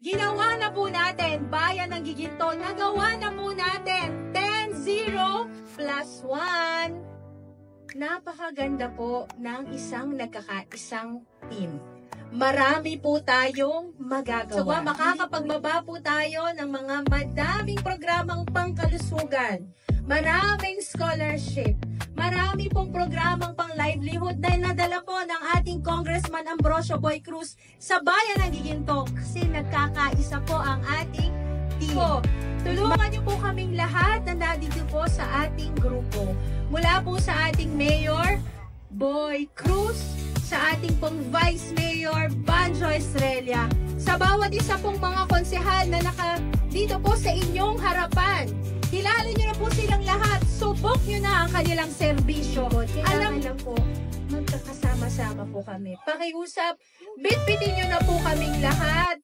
Ginawa na po natin, bayan ng Giginto, nagawa na po natin, 10-0 plus 1. Napakaganda po ng isang nagkakaisang team. Marami po tayong magagawa. So, makakapagbaba po tayo ng mga madaming programang pangkalusugan, maraming scholarship, marami pong programang pang-livelihood na nadala po ng ating Congressman Ambrosio Boy Cruz sa bayan ng Giginto kasi nagkakaisa po ang ating team. Tulungan niyo po kaming lahat na nandito po sa ating grupo. Mula po sa ating Mayor Boy Cruz, sa ating pong Vice Mayor Banjo Estrella, sa bawat isa pong mga konsehal na dito po sa inyong harapan. Kilala nyo na po silang lahat. Subok nyo na ang kanilang serbisyo. Alam lang po, magkakasama-sama po kami. Pakiusap, bitbitin nyo na po kaming lahat.